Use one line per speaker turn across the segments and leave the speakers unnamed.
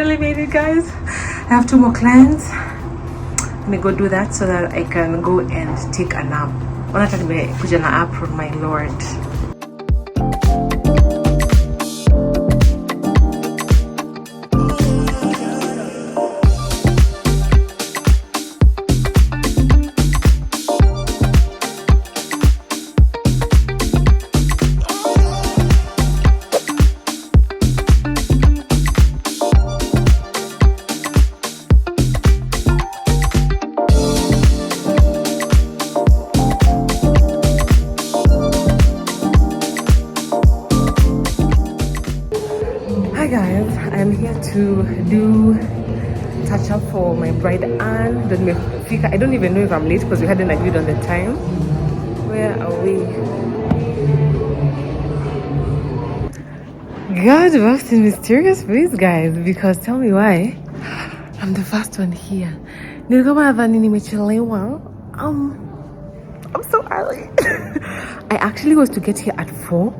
finally made it, guys. I have 2 more clients. Let me go do that so that I can go and take a nap. I'm going to put an app from my lord. Hi guys, I'm here to do touch up for my bride Anne. I don't even know if I'm late because we hadn't agreed on the time. Where are we? God works in mysterious ways, guys, because tell me why. I'm the first one here. I'm so early. I actually was to get here at 4.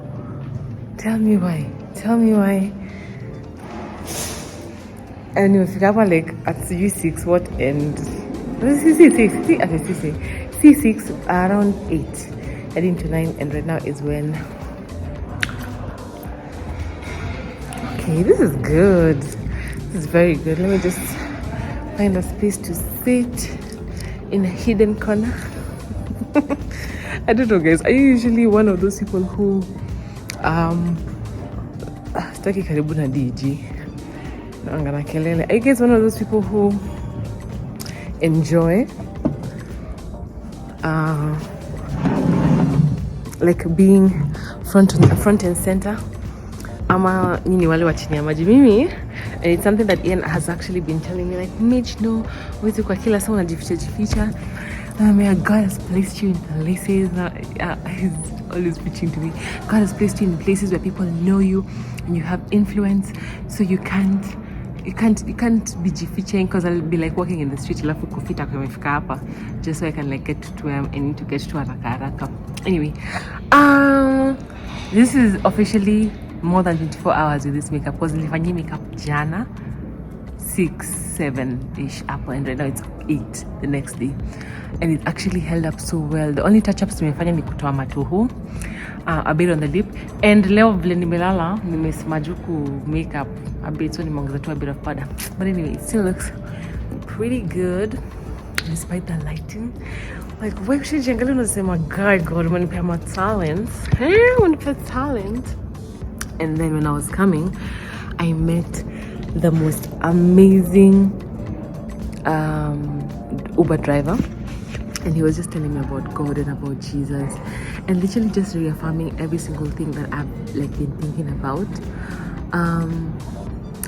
Tell me why. And if you have like at C6, what end? C6 around 8, heading to 9, and right now is when. Okay, this is good. This is very good. Let me just find a space to sit in a hidden corner. I don't know, guys. Are you usually one of those people who staki karibu na DG? Are you guys one of those people who enjoy like being front and center? Ama nini wale wa chini ya maji? Mimi, and it's something that Ian has actually been telling me, like, Mitch, no, wezi kwa kila saa unajificha. God has placed you in places. He's always preaching to me. God has placed you in places where people know you and you have influence, so you can't be jifiching, because I'll be like walking in the street alafu kufita kwa mefika hapa just so I can like get to where I need to get to haraka. Anyway, this is officially more than 24 hours with this makeup, because nilifanyia makeup jana 6-7ish hapo, and right now it's 8 the next day, and it actually held up so well. The only touch-ups tumefanya ni kutoa matuhu, a bit on the lip, and leo vile nimelala nimesmajuku makeup a bit, so nimeongeza tu a bit of powder, but anyway it still looks pretty good despite the lighting. Like, why should you say, my God, when you my talent, talent. And then when I was coming, I met the most amazing Uber driver, and he was just telling me about God and about Jesus, and literally just reaffirming every single thing that I've like been thinking about,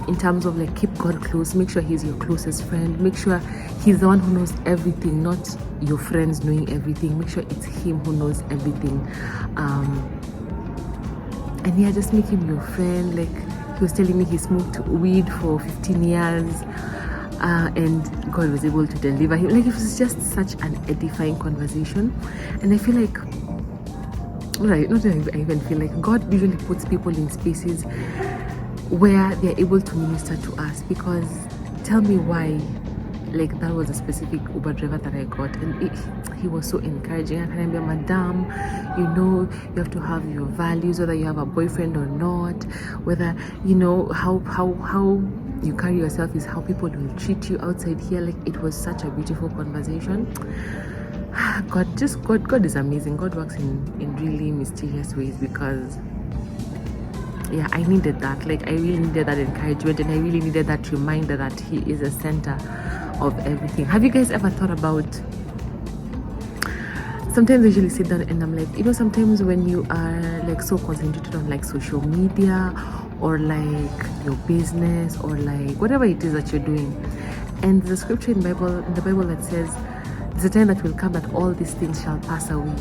in terms of like, keep God close, make sure he's your closest friend, make sure he's the one who knows everything, not your friends knowing everything. Make sure it's him who knows everything, and yeah, just make him your friend. Like, he was telling me he smoked weed for 15 years, and God was able to deliver him. Like, it was just such an edifying conversation, and I feel like, right, not that I even feel like, God usually puts people in spaces where they're able to minister to us, because tell me why. Like, that was a specific Uber driver that I got, and he was so encouraging. I can be, madam, you know, you have to have your values, whether you have a boyfriend or not, whether, you know, how you carry yourself is how people will treat you outside here. Like, it was such a beautiful conversation. God is amazing. God works in really mysterious ways, because yeah, I needed that. Like, I really needed that encouragement, and I really needed that reminder that he is the center of everything. Have you guys ever thought about, sometimes I usually sit down and I'm like, you know, sometimes when you are like so concentrated on like social media or like your business or like whatever it is that you're doing, and the scripture in the Bible that says there's a time that will come that all these things shall pass away.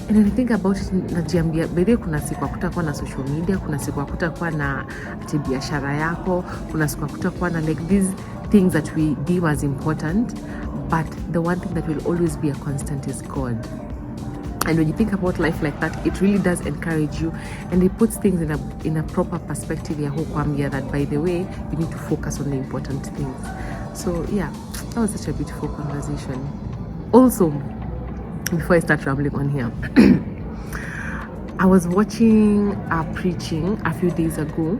And when I think about it, najiambia, bede kuna siku hakutakuwa na social media, kuna siku hakutakuwa na ati biashara yako, kuna siku hakutakuwa na like these things that we deem as important, but the one thing that will always be a constant is God. And when you think about life like that, it really does encourage you, and it puts things in a proper perspective. That, by the way, you need to focus on the important things. So yeah, that was such a beautiful conversation. Also, before I start rambling on here, I was watching a preaching a few days ago.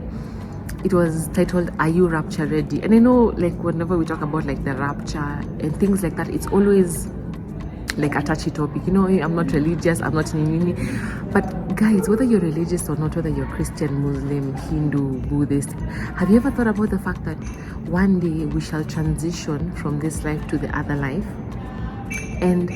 It was titled, "Are you rapture ready?" And I know, like, whenever we talk about like the rapture and things like that, it's always like a touchy topic. I'm not religious, I'm not nini. But guys, whether you're religious or not, whether you're Christian, Muslim, Hindu, Buddhist, have you ever thought about the fact that one day we shall transition from this life to the other life? And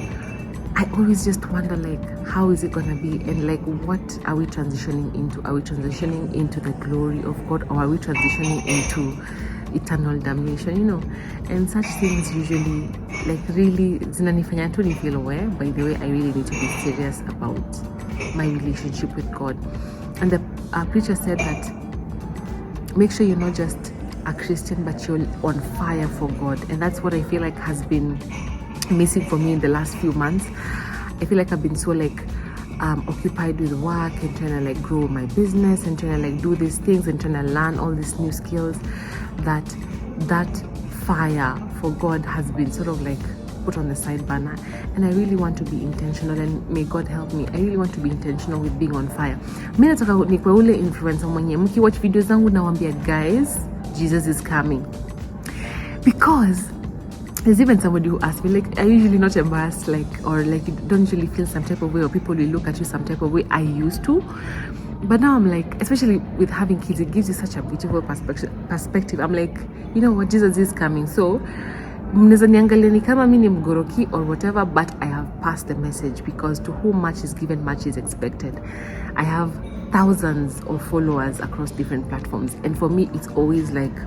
I always just wonder, like, how is it gonna be, and like, what are we transitioning into? Are we transitioning into the glory of God, or are we transitioning into eternal damnation? And such things usually, like, really zinanifanya tu nifeel aware. By the way, I really need to be serious about my relationship with God. And the preacher said that make sure you're not just a Christian, but you're on fire for God. And that's what I feel like has been missing for me in the last few months. I feel like I've been so occupied with work and trying to like grow my business and trying to like do these things and trying to learn all these new skills, that fire for God has been sort of like put on the side burner. And I really want to be intentional, and may God help me. I really want to be intentional with being on fire. Mimi nataka nikwe ule influencer mwenye mkiwatch videos zangu nawaambia, guys, Jesus is coming. Because there's even somebody who asked me, like, are you usually not embarrassed, or you don't usually feel some type of way, or people will look at you some type of way? I used to, but now I'm like, especially with having kids, it gives you such a beautiful perspective. I'm like, you know what, Jesus is coming. So mnaweza niangalia ni kama mimi ni mgoroki or whatever, but I have passed the message, because to whom much is given, much is expected. I have thousands of followers across different platforms, and for me it's always like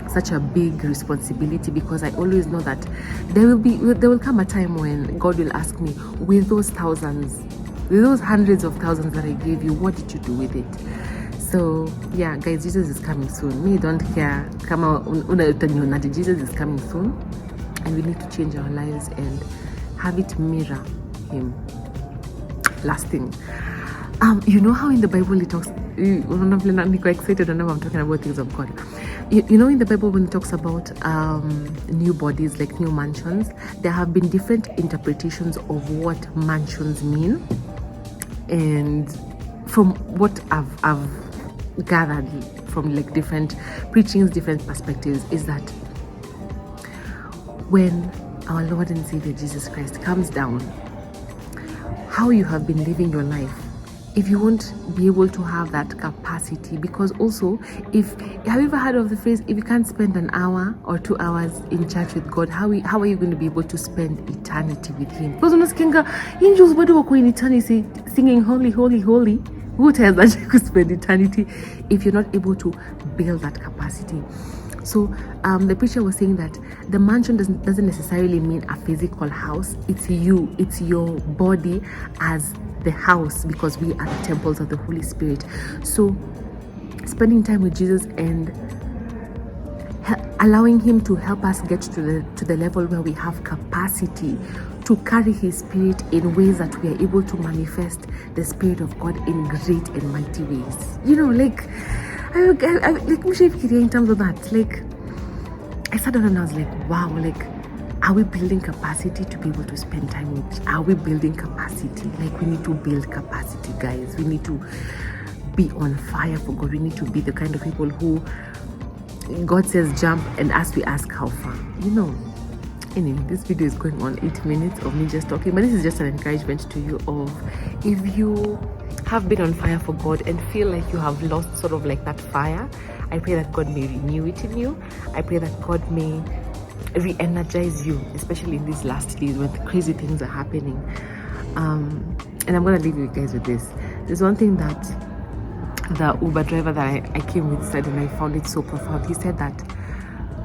such a big responsibility, because I always know that there will come a time when God will ask me, with those thousands, with those hundreds of thousands that I gave you, what did you do with it? So yeah, guys, Jesus is coming soon. Me don't care kama unataniona, Jesus is coming soon, and we need to change our lives and have it mirror him. Last thing, you know how in the Bible it talks, I'm quite excited whenever I'm talking about things of God. You know, in the Bible, when it talks about new bodies, like new mansions, there have been different interpretations of what mansions mean. And from what I've gathered from like different preachings, different perspectives, is that when our Lord and Savior Jesus Christ comes down, how you have been living your life, if you won't be able to have that capacity, because also, have you ever heard of the phrase, if you can't spend an hour or 2 hours in church with God, how are you going to be able to spend eternity with him? Because unasikinga angels bado wako in eternity singing holy, holy, holy. Who tells that you could spend eternity if you're not able to build that capacity? So the preacher was saying that the mansion doesn't necessarily mean a physical house. It's your body as the house, because we are the temples of the Holy Spirit. So spending time with Jesus and allowing him to help us get to the level where we have capacity to carry his spirit in ways that we are able to manifest the spirit of God in great and mighty ways. Like in terms of that, like I sat down and I was like, wow, like, are we building capacity to be able to spend time with? Are we building capacity? Like, we need to build capacity, guys. We need to be on fire for God. We need to be the kind of people who God says jump, and as we ask how far. Anyway, this video is going on 8 minutes of me just talking, but this is just an encouragement to you of, if you have been on fire for God and feel like you have lost sort of like that fire, I pray that God may renew it in you. I pray that God may re-energize you, especially in these last days when crazy things are happening. And I'm gonna leave you guys with this. There's one thing that the Uber driver that I came with said, and I found it so profound. He said that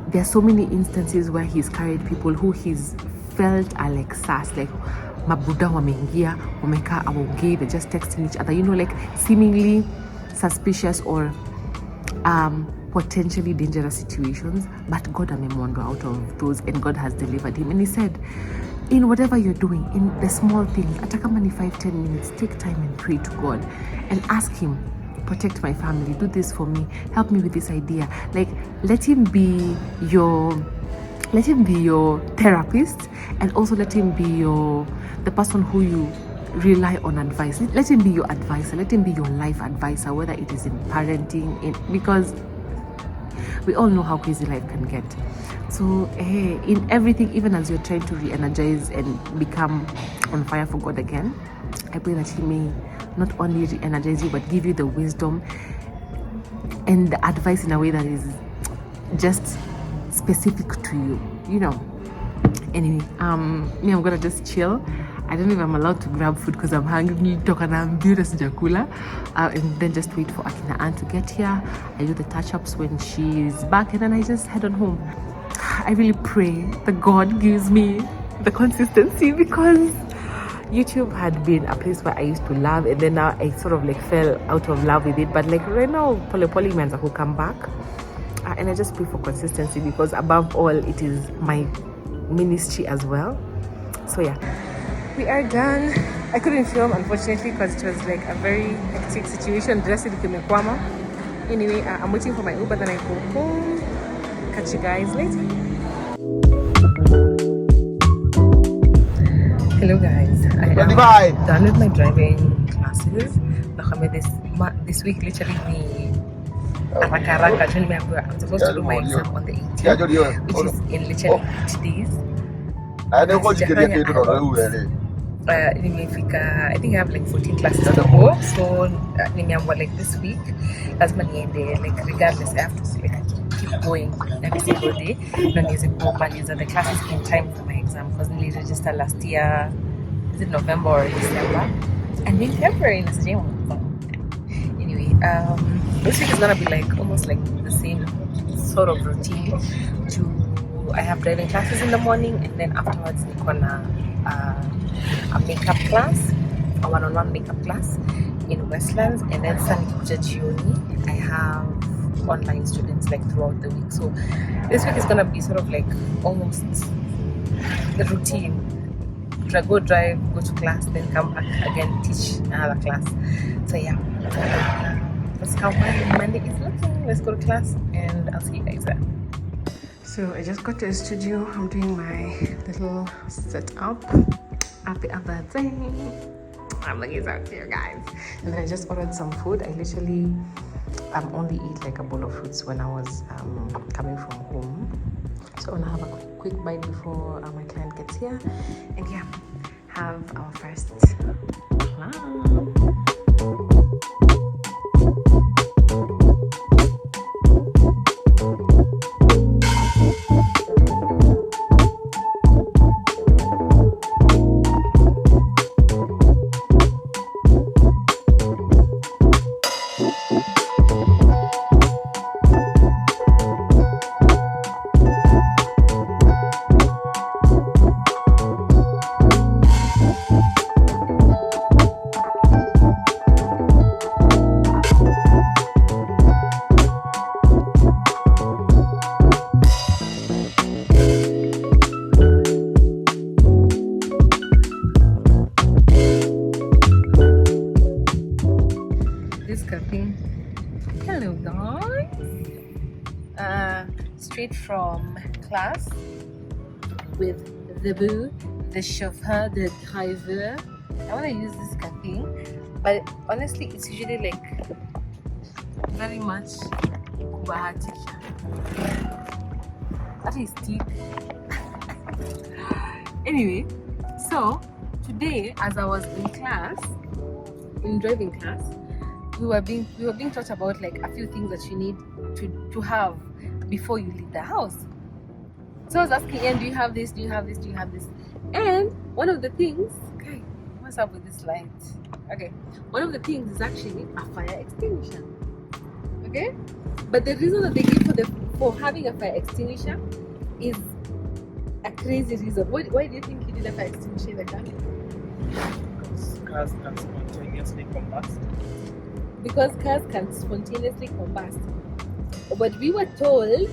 there are so many instances where he's carried people who he's felt are like sus, like mabuda wameingia, wameka awongei, they're just texting each other, like seemingly suspicious or potentially dangerous situations, but God amemwondoa out of those, and God has delivered him. And he said in whatever you're doing, in the small things, hata kama ni 5-10 minutes, take time and pray to God and ask him, protect my family, do this for me, help me with this idea. Like, let him be your therapist, and also let him be the person who you rely on advice. Let him be your advisor, let him be your life advisor, whether it is in parenting, because we all know how crazy life can get. So in everything, even as you're trying to re-energize and become on fire for God again, I pray that he may not only re-energize you, but give you the wisdom and the advice in a way that is just specific to you, you know. Anyway, me, I'm gonna just chill. I don't know if I'm allowed to grab food because I'm hungry, and then just wait for Akina Ann to get here. I do the touch-ups when she's back, and then I just head on home. I really pray that God gives me the consistency, because YouTube had been a place where I used to love, and then now I sort of like fell out of love with it. But like right now, Poly means I will come back, and I just pray for consistency, because above all, it is my ministry as well. So yeah, we are done. I couldn't film, unfortunately, because it was like a very hectic situation. Anyway, I'm waiting for my Uber, then I go home. Catch you guys later. Hello guys, I am done with my driving classes. This week literally I'm supposed to do my exam on the 18th, which is in literally 8 days. I think I have like 14 classes to go. So like this week, as many like regardless, I have to like keep going every single day. The classes in time for my exam, because I registered last year. Is it November or December? And in February, anyway, this week is gonna be like almost like the same sort of routine. I have driving classes in the morning, and then afterwards I'm gonna a makeup class, a one-on-one makeup class in Westlands, and then Sunday I have online students like throughout the week. So this week is gonna be sort of like almost the routine. Go drive, go to class, then come back again, teach another class. So yeah, that's how my Monday is looking. Let's go to class, and I'll see you guys there. So I just got to the studio. I'm doing my little setup. Happy other thing. I'm looking so cute, guys. And then I just ordered some food. I literally only eat like a bowl of fruits when I was coming from home. So I'm gonna have a quick bite before my client gets here, and yeah, have our first class. Hello guys, straight from class with the boo, the chauffeur, the driver. I want to use this cafe, but honestly it's usually like very much kubahatisha. That is steep. Anyway, so today as I was in class, in driving class, we were being taught about like a few things that you need to have before you leave the house. So I was asking Ian, do you have this? Do you have this? Do you have this? And one of the things, okay, what's up with this light? Okay, one of the things is actually a fire extinguisher. Okay, but the reason that they give for having a fire extinguisher is a crazy reason. Why do you think you need a fire extinguisher like that?
Because cars can spontaneously combust.
Because cars can spontaneously combust. But we were told,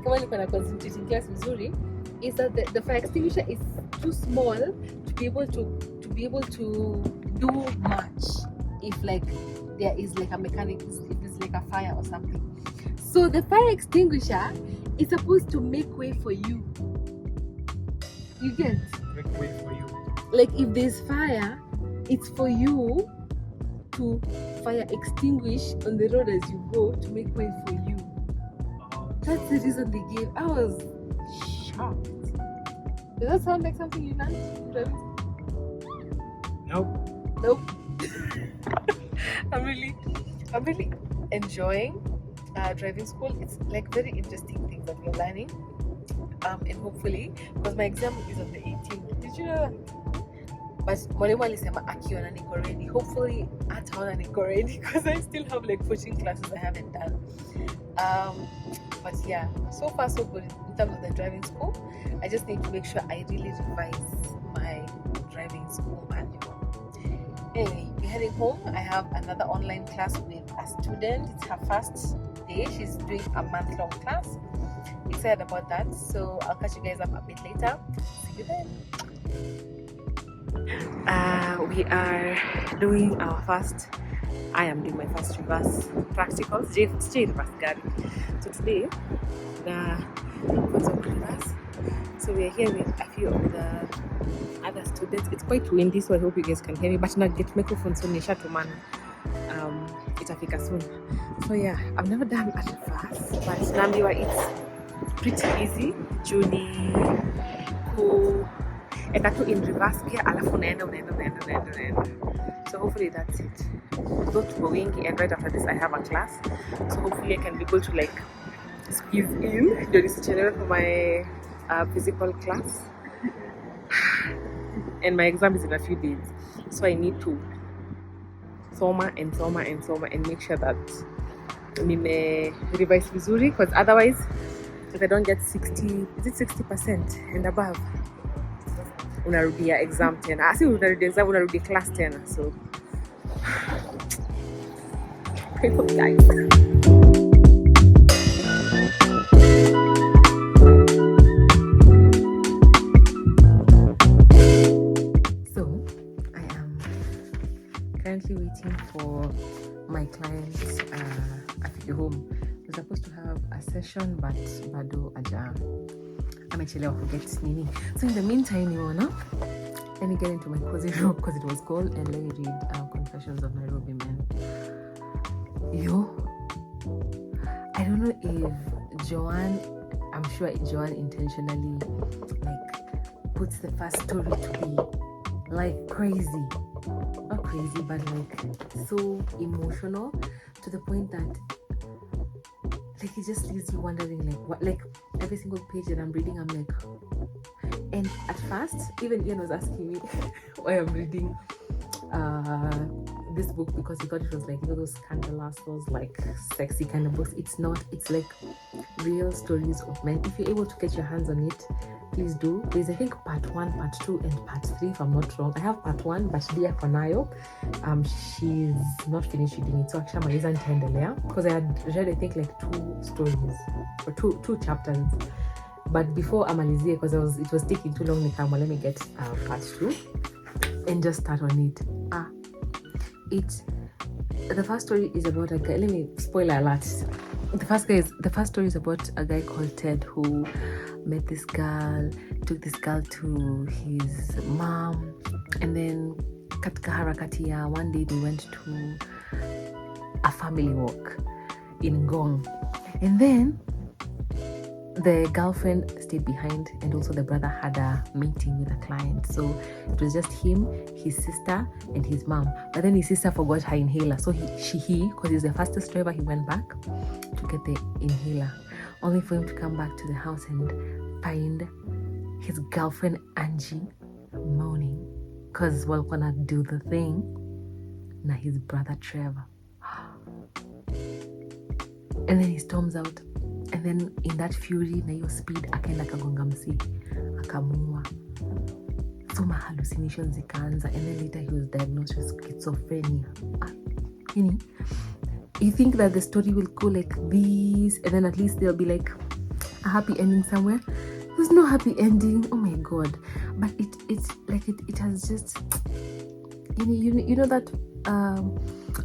kama niko na concentrating class vizuri, is that the fire extinguisher is too small to be able to do much if like there is like a mechanic, if there's like a fire or something. So the fire extinguisher is supposed to make way for you. You get?
Make way for you.
Like if there's fire, it's for you to fire extinguish on the road as you go to make way for you. That's the reason they gave. I was shocked. Does that sound like something you learned in driving school? Nope. I'm really enjoying driving school. It's like very interesting things that we're learning. And hopefully, because my exam is on the 18th. Did you know that? But mwalimu alisema akiona niko ready. Hopefully ataona niko ready because I still have like 14 classes I haven't done. But yeah, so far so good in terms of the driving school. I just need to make sure I really revise my driving school manual. Anyway, we're heading home. I have another online class with a student. It's her first day. She's doing a month-long class. Excited about that. So I'll catch you guys up a bit later. See you then. We are doing our first. I am doing my first reverse practicals. J reverse gari. So today, the reverse. So we are here with a few of the other students. It's quite windy, so I hope you guys can hear me. But not get microphone soon. Man, itafika soon. So yeah, I've never done a reverse, but naambiwa it's pretty easy. Juni ku eka tu in reverse gear, alafu unaenda. So hopefully that's it. Go to wingi, and right after this I have a class. So hopefully I can be able to like squeeze in during this channel for my physical class. And my exam is in a few days, so I need to soma and make sure that nime revise vizuri, because otherwise if I don't get 60% and above, unarudia exam tena. Si unarudia exam, unarudia class tena. So pray for me, guys. So I am currently waiting for my clients at the home. We're supposed to have a session, but bado aja amechelewa forget nini. So in the meantime, let me get into my cozy room because it was cold, and let me read Confessions of Nairobi Men. I don't know if Joanne, I'm sure Joanne intentionally like puts the first story to be like crazy. Not crazy, but like so emotional to the point that like it just leaves you wondering like what, like every single page that I'm reading, I'm like, and at first even Ian was asking me why I'm reading this book, because he thought it was like, those scandalous, those like sexy kind of books. It's not. It's like real stories of men. If you're able to get your hands on it, please do. There's I think part 1, part 2 and part 3 if I'm not wrong. I have part 1, but Dia Konayo, she's not finished reading it, so actually Maliza nitaendelea, because I had read I think like 2 stories or two chapters, but before amalizie, because it was taking too long, let me get part 2 and just start on it. The first story is about a guy. Let me spoiler alert. The first story is about a guy called Ted who met this girl, took this girl to his mom, and then katika harakati ya one day they went to a family walk in Ngong, and then the girlfriend stayed behind, and also the brother had a meeting with a client. So it was just him, his sister, and his mom. But then his sister forgot her inhaler. So because he's the fastest driver, he went back to get the inhaler, only for him to come back to the house and find his girlfriend Angie moaning because walikuwa na do the thing na his brother Trevor. And then he storms out. And then in that fury na hiyo speed akaenda kagonga msi akamuua. So my hallucinations zikaanza, and then later he was diagnosed with schizophrenia. You think that the story will go like this, and then at least there'll be like a happy ending somewhere. There's no happy ending. Oh my god. but it's like it has just, you know that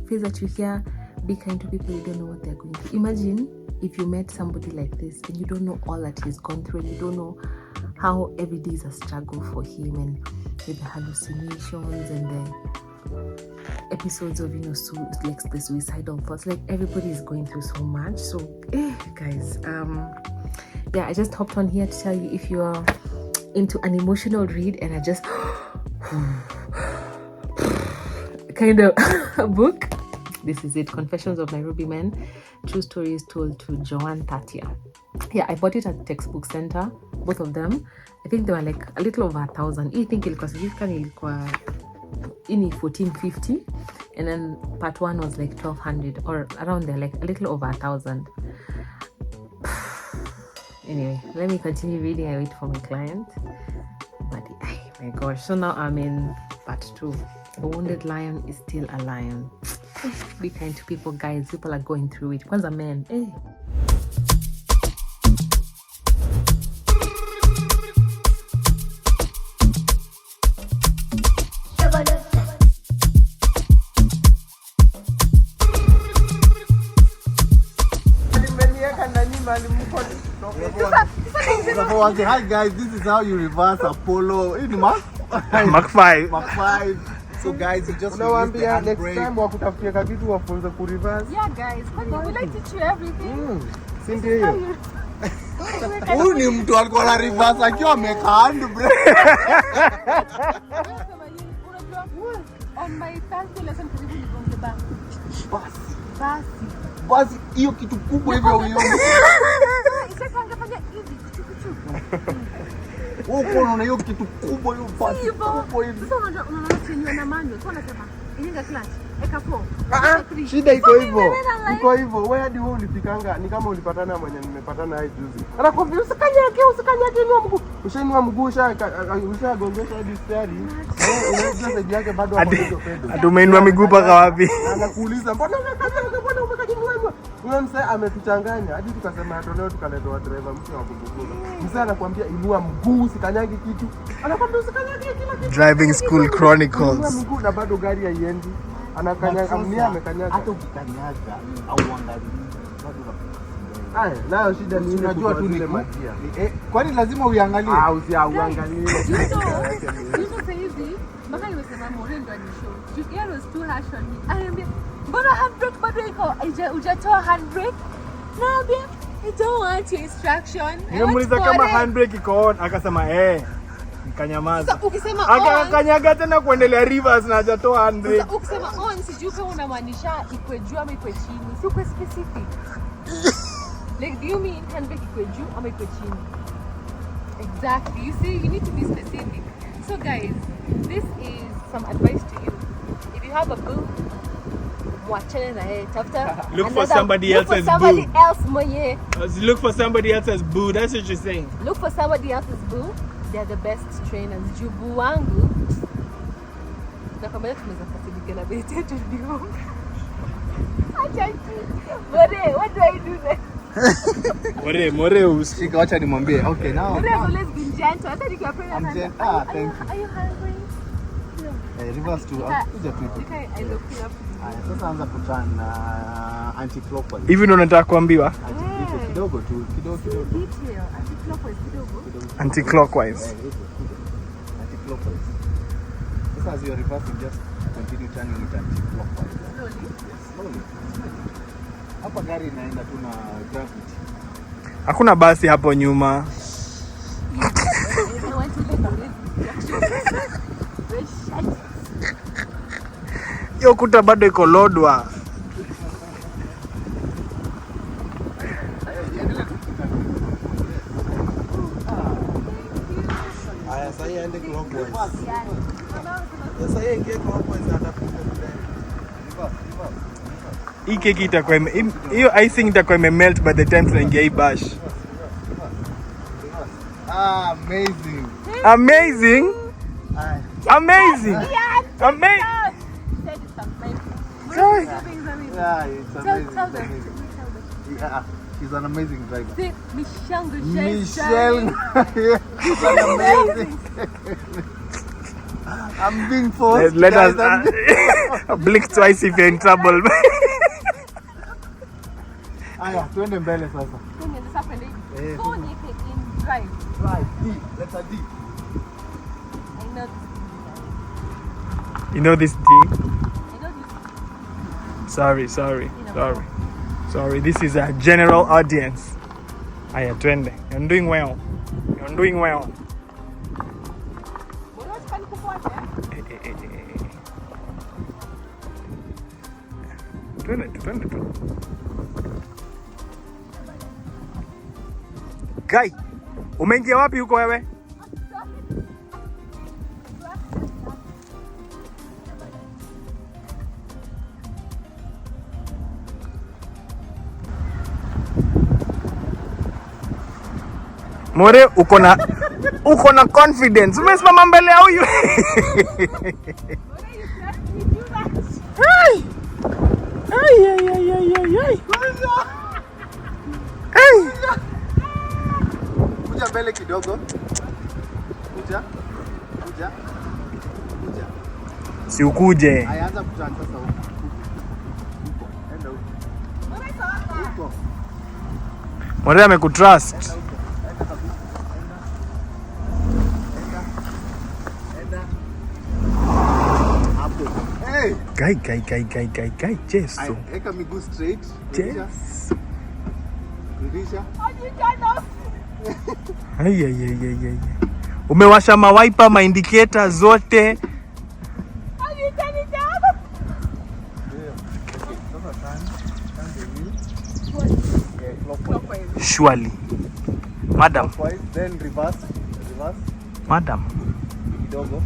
phrase that you hear, be kind to people, you don't know what they're going through. Imagine if you met somebody like this and you don't know all that he's gone through, and you don't know how every day is a struggle for him, and with the hallucinations and the episodes of like the suicidal thoughts. Like, everybody is going through so much. So guys, I just hopped on here to tell you, if you are into an emotional read and I just kind of a book, this is it. Confessions of Nairobi Men, True Stories Told to Joanne Tatia. I bought it at Textbook Center, both of them. I think they were like a little over 1,000. I think ilikuwa 1450, and then part 1 was like 1,200 or around there, like a little over 1,000. Anyway, let me continue reading. I wait for my client. But oh my gosh, so now I'm in part 2. A wounded lion is still a lion. Be kind to people, guys. People are going through it. Kwanza men.
Hi guys, this is how you reverse a polo in Mach 5. So guys, you just
next time wakutafutia kitu wafunze ku reverse.
Yeah guys, we like to teach you everything.
Si ndio?
Huyu ni mtu alikuwa ana reverse akiwa ameka handbrake.
On my Thursday lesson karibu nigonge
Basi hiyo kitu kubwa hivyo uione.
Sasa angefanya hivi kuchukuchu.
Huko unaona hiyo kitu kubwa hiyo basi kubwa hivi.
Sasa unaona chenye na manual. Sasa nasema inga clutch. Eka 4.
Shida iko hivyo. Iko hivyo. Wewe hadi wewe ulipikanga ni kama ulipatana mwenye nimepatana naye juzi. Anakwambia usikanyage inua mguu. Ushainua mguu ushagongesha hadi stari. Unajua side yake bado hapo hizo pedo.
Atumeinua miguu paka wapi?
Anakuuliza mbona umekajinua? Huyo msee ametuchanganya hadi tukasema leo tukaletewa driver mpya wa kubuguza. Msee anakuambia inua mguu usikanyage kitu. Anakuambia usikanyage kila kitu.
Driving School Chronicles.
Inua mguu na bado gari haiendi. Anakanyaga mnia amekanyaga.
Hata ukikanyaga au uangalie bado
nayo shida ni
unajua tu ni magia. Kwani lazima uiangalie?
Usiangalie.
Sasa hivi mpaka nimesema Maureen ndo anishow. It was too harsh on me. Anambia mbona handbrake bado iko? Hujatoa handbrake? Naambia I don't want your instruction.
Nimemuuliza kama handbrake iko on, akasema nikanyamaza.
Sasa ukisema
akakanyaga tena kuendelea reverse na hajatoa handbrake.
Sasa ukisema on, sijui kama unamaanisha ikwe juu ama ikwe chini. Si ukwe specific. Like, do you mean handbrake ikwe juu ama ikwe chini? Exactly. You see, you need to be specific. So guys, this is some advice to you. If you have a boo,
look for somebody else's boo. Look for somebody else's boo. That's what you're saying.
Look for somebody else's boo. They're the best trainers. Jubu wangu. Nakwambia tunaweza kufatilika na beti yetu ndio. What do I do then?
More usika,
acha nimwambie. Okay, now.
More has always been gentle. Hata nikiwa prayer.
I'm gentle. Thank you.
Are you hungry?
Reverse to kuja tu.
I look up.
Sasa anza kuturn anti-clockwise.
Hivi ndo nataka kuambiwa?
Kidogo tu, kidogo.
Detail. Anti-clockwise kidogo.
Anti-clockwise.
Anti-clockwise. Sasa as you're reversing, just continue turning it anti-clockwise.
Slowly.
Yes, slowly. Hapa gari inaenda tu na gravity.
Hakuna basi hapo nyuma. Hiyo kuta bado iko lodwa.
Sasa yeye ende clockwise. Sasa yeye ingie clockwise atakuja kule.
Hii keki itakuwa hiyo icing itakuwa imemelt by the time tunaingia hii bash.
Amazing.
Amazing. Amazing. Amazing.
Yeah, it's amazing. Yeah, she's an amazing driver.
See, Michelle.
Michelle, she's an amazing. I'm being forced.
Let
guys,
us blink twice if you're in trouble.
Aya, tuende mbele sasa.
So you can drive.
Right, D. Letter D.
I know.
You know this D?
I know this.
Sorry. This is a general audience. Aya, twende. You're doing well. Twende. Guy, umeingia wapi huko wewe? More, uko na confidence. Umesimama mbele ya huyu. Ai.
Kuja mbele kidogo. Kuja.
Si ukuje.
Ayaanza kutana sasa huko. Enda huko.
More amekutrust.
Hey.
Guy, Jesu.
Eka miguu straight.
Jesu.
Rudisha.
Ai. Umewasha mawaipa, maindicator zote. Surely. Madam.
Then reverse.
Madam.
Kidogo.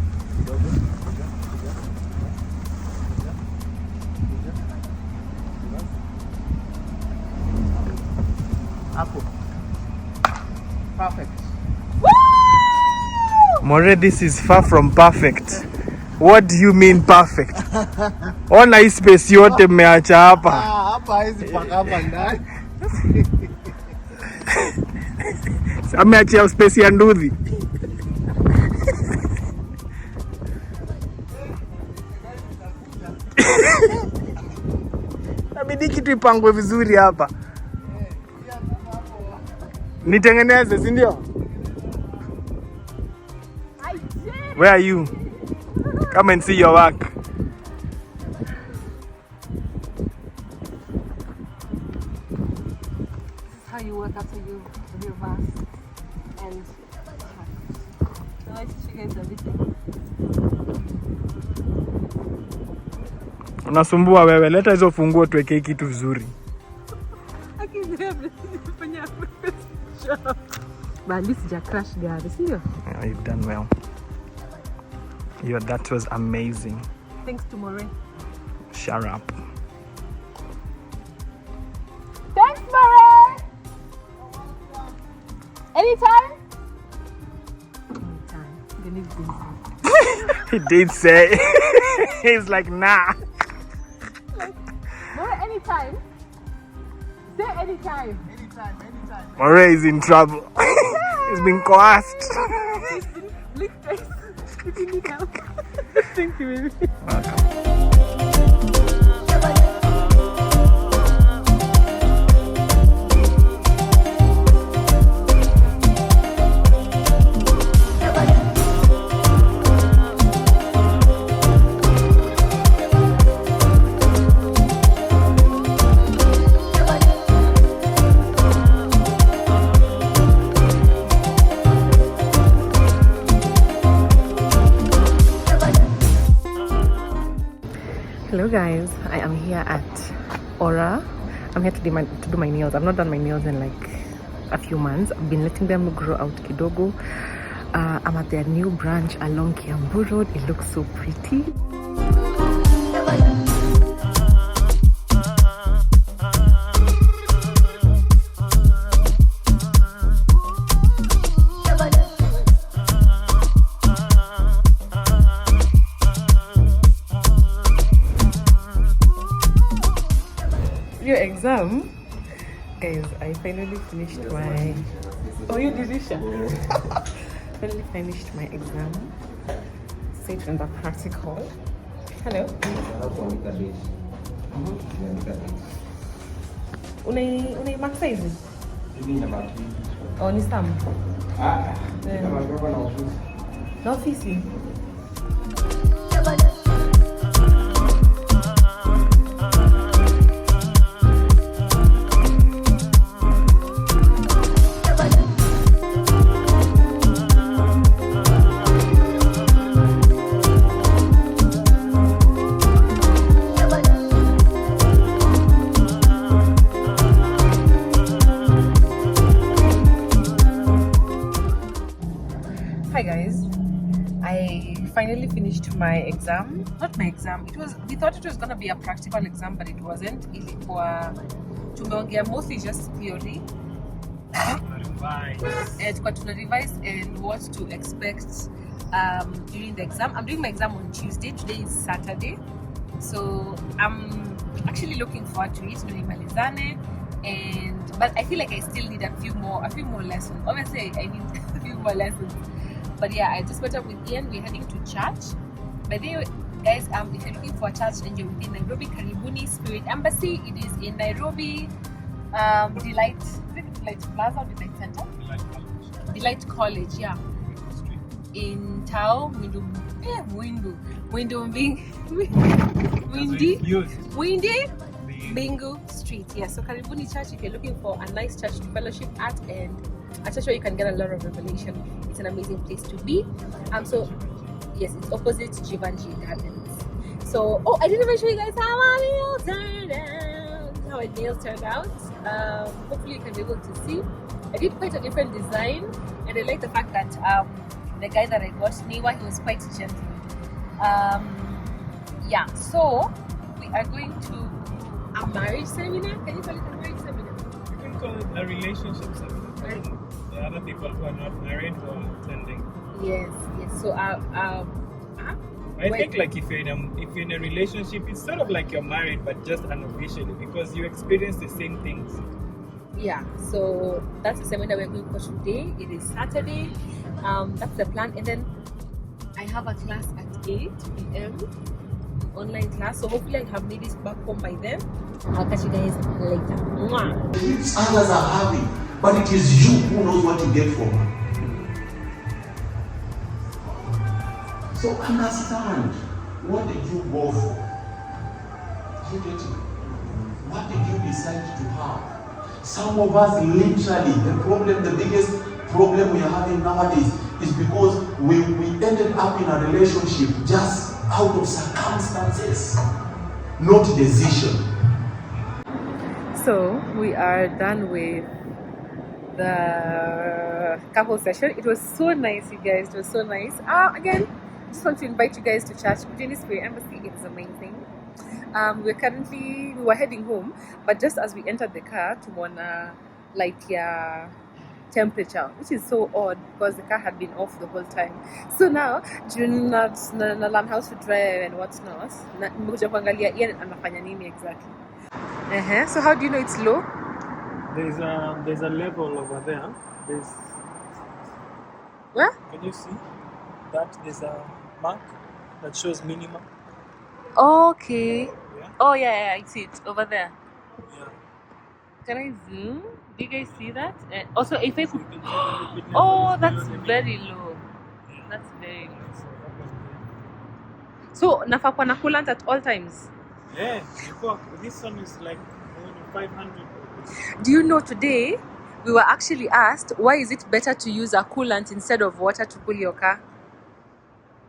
Hapo. Perfect.
More, this is far from perfect. What do you mean perfect? Ona hii space yote mmeacha hapa.
Hapa hizi paka hapa ndani.
Ameachia space ya nduthi. Inabidi kitu ipangwe vizuri hapa. Nitengeneze, si ndio? Where are you? Come and see your work.
This is how you work after you reverse and so let's check out everything.
Unasumbua wewe, leta hizo funguo tuweke kitu vizuri.
But at least ja crash gari, si ndio?
Yeah, you've done well. That was amazing.
Thanks to More.
Shut up.
Thanks, More. Anytime?
He did say. He's like, nah.
More anytime? Say anytime.
More is in trouble. He's been coerced.
If you need help.
Thank you, baby.
Welcome.
Hello guys, I am here at Aura. I'm here to do my nails. I've not done my nails in like a few months. I've been letting them grow out kidogo. I'm at their new branch along Kiambu Road. It looks so pretty. Your exam? Guys, I finally finished my. Oh, you did it, finally finished my exam. Sit in the practical. Hello. Unai mark size? Oh, ni Sam. Na ofisi. Hi guys, I finally finished my exam. Not my exam. We thought it was gonna be a practical exam, but it wasn't. Ilikuwa tumeongea mostly just theory. Tulikuwa tuna revise and what to expect during the exam. I'm doing my exam on Tuesday. Today is Saturday, so I'm actually looking forward to it. But I feel like I still need a few more lessons. Obviously, I need a few more lessons. But yeah, I just met up with Ian. We're heading to church. By the way, guys, if you're looking for a church and you're within Nairobi, Karibuni Spirit Embassy. It is in Nairobi. Delight Plaza or Delight Center? Delight College, yeah. In Tao, Windy Bingu Street. Yeah, so Karibuni Church, if you're looking for a nice church to fellowship at and a church where you can get a lot of revelation, it's an amazing place to be. So yes, it's opposite Givenchy Gardens. So I didn't even show you guys how my nails turned out. Hopefully you can be able to see. I did quite a different design, and I like the fact that the guy that I got, Niwa, he was quite gentle. Yeah, so we are going to a marriage seminar. Can you call it a marriage seminar?
You can call it a relationship seminar. The other people who are not married who are attending.
Yes. So
I think like if you're in a relationship, it's sort of like you're married, but just unofficially, because you experience the same things.
Yeah, so that's the seminar we're going for today. It is Saturday. That's the plan, and then I have a class at 8 p.m. online class. So hopefully I'll have made it back home by then. I'll catch you guys later. Mwah.
Others are having, but it is you who knows what you get from her. So understand, what did you go for? You get it? What did you decide to have? Some of us literally, the biggest problem we are having nowadays is because we ended up in a relationship just out of circumstances, not decision.
So we are done with the couple session. It was so nice, you guys. It was so nice. Again, just want to invite you guys to church. Virginia Spirit Embassy, it's amazing. We were heading home, but just as we entered the car, to wanna light your temperature, which is so odd because the car had been off the whole time. So now during na learn how to drive and what's not, nimekuja kuangalia Ian anafanya nini exactly. So how do you know it's low?
There's a level over there.
Where?
Can you see that there's a mark that shows minimum?
Okay.
Yeah.
Oh yeah, I see it over there.
Yeah.
Can I zoom? Do you guys see that? Also, if I could... Oh, that's very low. That's very low. So, nafaa kuwa na coolant at all times?
Yeah, this one is like 500.
Do you know today, we were actually asked, why is it better to use a coolant instead of water to cool your car?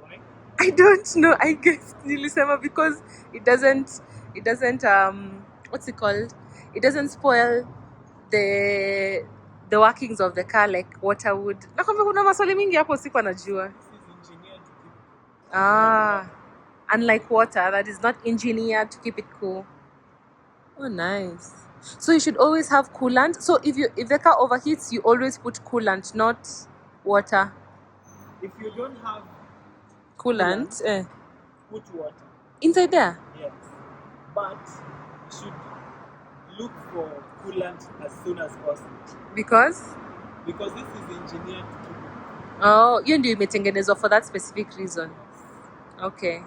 Why?
I don't know. I guess nilisema because it doesn't what's it called? It doesn't spoil the workings of the car like water would. Nakwambia kuna maswali mingi hapo sikuwa najua. Unlike water that is not engineered to keep it cool. Oh, nice. So you should always have coolant. So if the car overheats, you always put coolant, not water.
If you don't have
Coolant,
put water
inside there.
yes, but you should look for coolant as soon as possible.
Because
Because this is engineered to keep it.
oh, hiyo ndio imetengenezwa for that specific reason. Okay.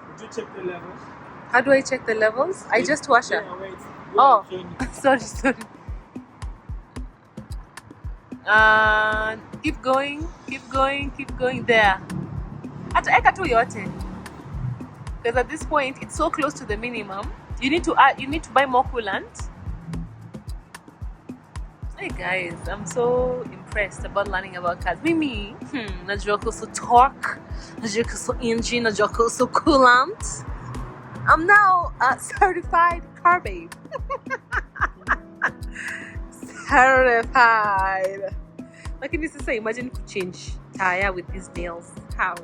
Would you check the levels?
How do I check the levels? I just wash it.
Yeah, wait.
Oh.
I'm showing you.
Sorry. Keep going. There. Eka tu yote. Because at this point, it's so close to the minimum. You need to buy more coolant. Hey guys, I'm so impressed about learning about cars. Mimi, najua kuhusu torque, najua kuhusu engine, najua kuhusu coolant. I'm now a certified car babe. Certified. Lakini sasa imagine to change tire with these nails. How?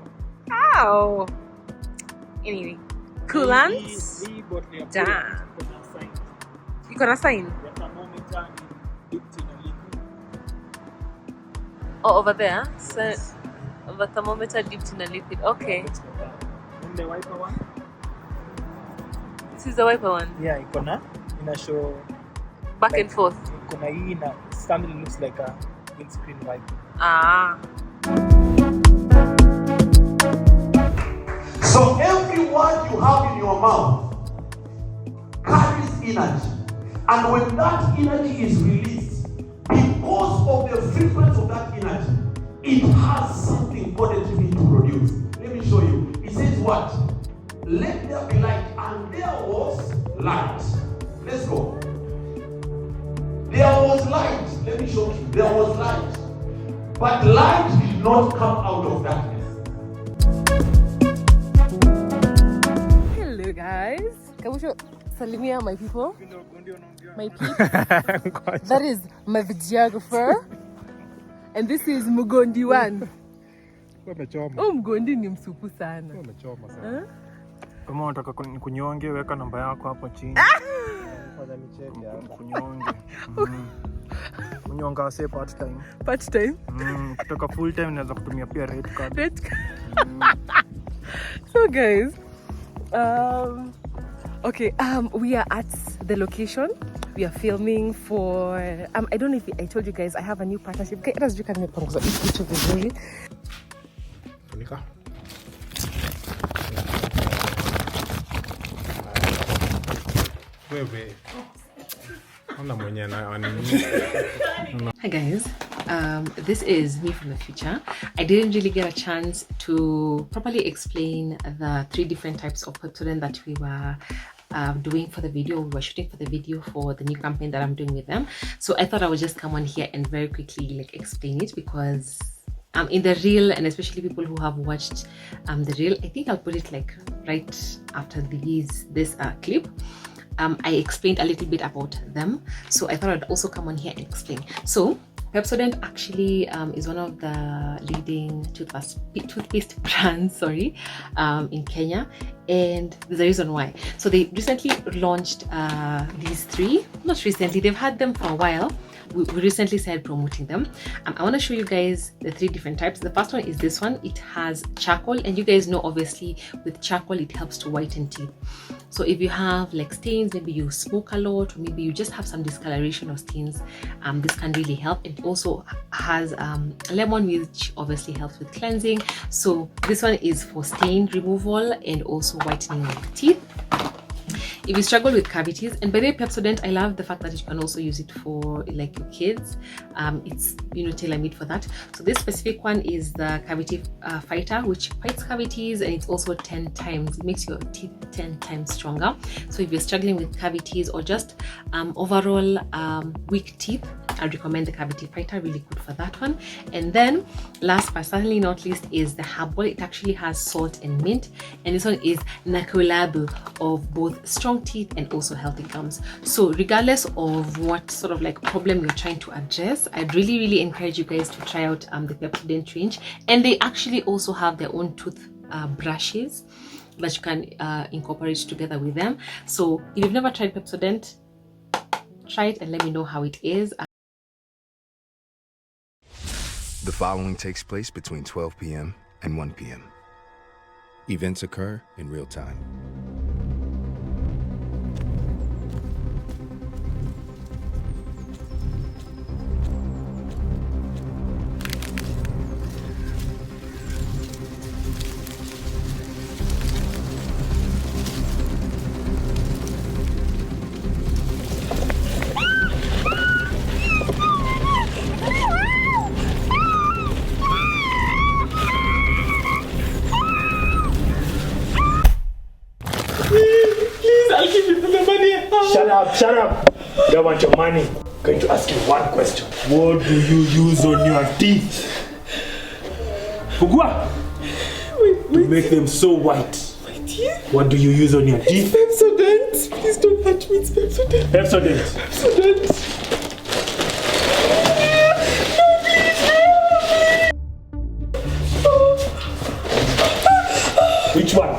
Anyway, coolant. Damn. You gonna sign?
The thermometer dipped in a liquid.
Oh, over there. So the thermometer dipped in a liquid. Okay.
And the wiper one?
This is the wiper one.
Yeah, ina show
Back and forth.
Kuna hii ina something looks like a windscreen wiper.
Ah.
So every word you have in your mouth carries energy. And when that energy is released, because of the frequency of that energy, it has something positive to produce. Let me show you. It says what? Let there be light, and there was light. Let's go. There was light. Let me show you. There was light. But light did not come out of darkness.
Hello guys. Kabusho salimia my people. My peeps. That is my videographer. And this is Mugondi one. Mgondi ni msupu sana.
Kama unataka kunyonge, weka namba yako hapo chini.
Kwanza nicheke hapa.
Kunyonge. Kunyonga wase part time. Kutoka full time unaweza kutumia pia red card.
So guys, okay, we are at the location. We are filming for I don't know if I told you guys I have a new partnership. Okay, let's look at me panguza kitu vizuri.
Nika. Wewe. Ona mwenye
Hi guys, this is me from the future. I didn't really get a chance to properly explain the 3 different types of Pepsodent that we were doing for the video. We were shooting for the video for the new campaign that I'm doing with them. So I thought I would just come on here and very quickly explain it, because in the reel, and especially people who have watched the reel, I think I'll put it right after this clip. I explained a little bit about them, so I thought I'd also come on here and explain. So Pepsodent actually is one of the leading toothpaste brands, in Kenya, and there's a reason why. So they recently launched these 3. Not recently, they've had them for a while. We recently started promoting them. I want to show you guys the 3 different types. The first one is this one. It has charcoal, and you guys know obviously with charcoal it helps to whiten teeth. So if you have stains, maybe you smoke a lot, or maybe you just have some discoloration or stains, this can really help. It also has lemon, which obviously helps with cleansing. So this one is for stain removal and also whitening of teeth. If you struggle with cavities, and by the way, Pepsodent, I love the fact that you can also use it for your kids. It's tailor-made for that. So this specific one is the cavity fighter, which fights cavities, and it's also 10 times. It makes your teeth 10 times stronger. So if you're struggling with cavities or just overall weak teeth, I recommend the cavity fighter. Really good for that one. And then last but certainly not least is the herbal. It actually has salt and mint, and this one is nakulabu of both strong teeth and also healthy gums. So regardless of what sort of problem you're trying to address, I'd really encourage you guys to try out the Pepsodent range. And they actually also have their own tooth brushes that you can incorporate together with them. So if you've never tried Pepsodent, try it and let me know how it is.
The following takes place between 12 p.m. and 1 p.m. Events occur in real time.
Shut up. Don't want your money. I'm going to ask you one question. What do you use on your teeth? Pugua? To make them so white.
My teeth?
What do you use on your teeth?
Pepsodent. Please don't hurt me. It's Pepsodent.
Pepsodent. Which one?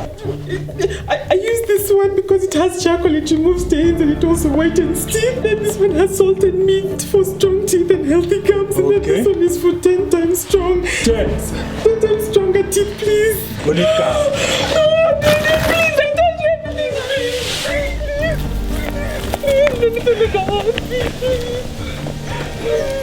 I use this one because it has charcoal, it removes stains, and it also whitens teeth. And this one has salt and mint for strong teeth and healthy gums. And then this one is for 10 times strong. 10 times stronger teeth, please.
Monica.
No, please, I don't do anything, please. Please, let me take it out, please.